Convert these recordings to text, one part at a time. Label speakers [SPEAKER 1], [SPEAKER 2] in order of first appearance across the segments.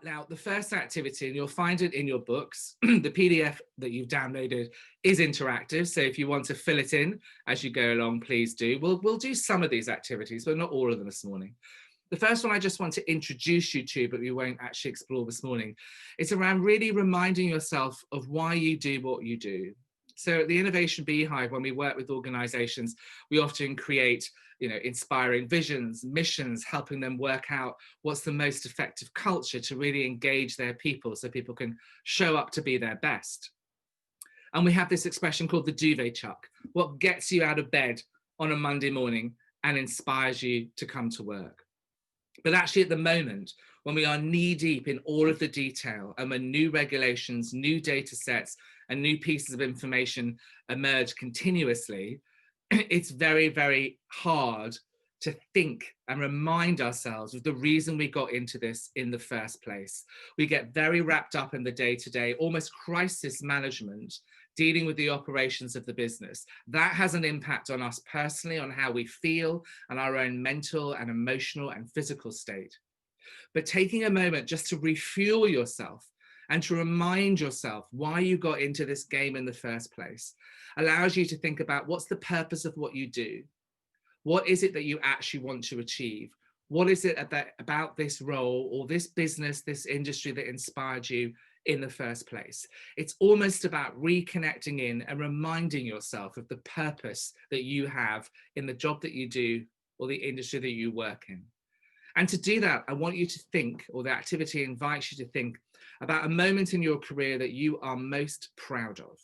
[SPEAKER 1] Now, the first activity, and you'll find it in your books, the PDF that you've downloaded is interactive. So if you want to fill it in as you go along, please do. We'll do some of these activities, but not all of them this morning. The first one I just want to introduce you to, but we won't actually explore this morning, is around really reminding yourself of why you do what you do. So at the Innovation Beehive, when we work with organizations, we often create inspiring visions, missions, helping them work out what's the most effective culture to really engage their people so people can show up to be their best. And we have this expression called the duvet chuck, what gets you out of bed on a Monday morning and inspires you to come to work. But actually at the moment, when we are knee deep in all of the detail and when new regulations, new data sets and new pieces of information emerge continuously, it's very, very hard to think and remind ourselves of the reason we got into this in the first place. We get very wrapped up in the day-to-day, almost crisis management, dealing with the operations of the business. That has an impact on us personally, on how we feel and our own mental and emotional and physical state. But taking a moment just to refuel yourself and to remind yourself why you got into this game in the first place allows you to think about what's the purpose of what you do. What is it that you actually want to achieve? What is it about this role or this business, this industry that inspired you in the first place? It's almost about reconnecting in and reminding yourself of the purpose that you have in the job that you do or the industry that you work in. And to do that, I want you to think, or the activity invites you to think about a moment in your career that you are most proud of.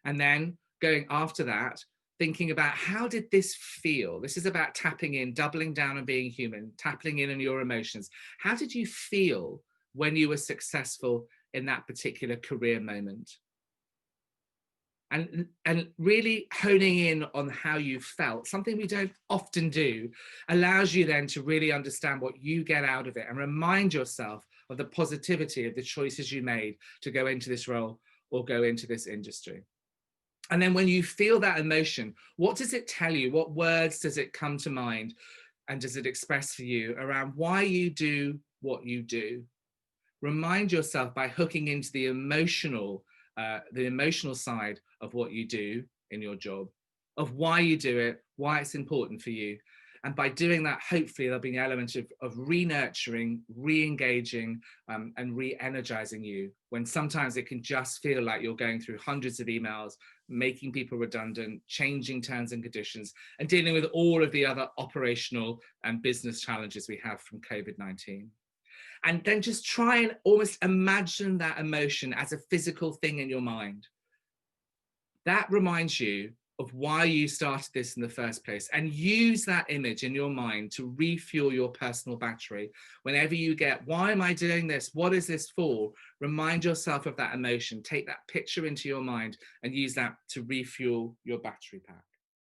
[SPEAKER 1] And then going after that, thinking about how did this feel? This is about tapping in, doubling down on being human, tapping in on your emotions. How did you feel when you were successful in that particular career moment? And really honing in on how you felt, something we don't often do, allows you then to really understand what you get out of it and remind yourself of the positivity of the choices you made to go into this role or go into this industry. And then when you feel that emotion, what does it tell you? What words does it come to mind? And does it express for you around why you do what you do? Remind yourself by hooking into the emotional side of what you do in your job, of why you do it, why it's important for you. And by doing that, hopefully there'll be an element of re-nurturing, re-engaging, and re-energizing you, when sometimes it can just feel like you're going through hundreds of emails, making people redundant, changing terms and conditions, and dealing with all of the other operational and business challenges we have from COVID-19. And then just try and almost imagine that emotion as a physical thing in your mind. That reminds you of why you started this in the first place, and use that image in your mind to refuel your personal battery. Whenever you get, why am I doing this? What is this for? Remind yourself of that emotion, take that picture into your mind and use that to refuel your battery pack.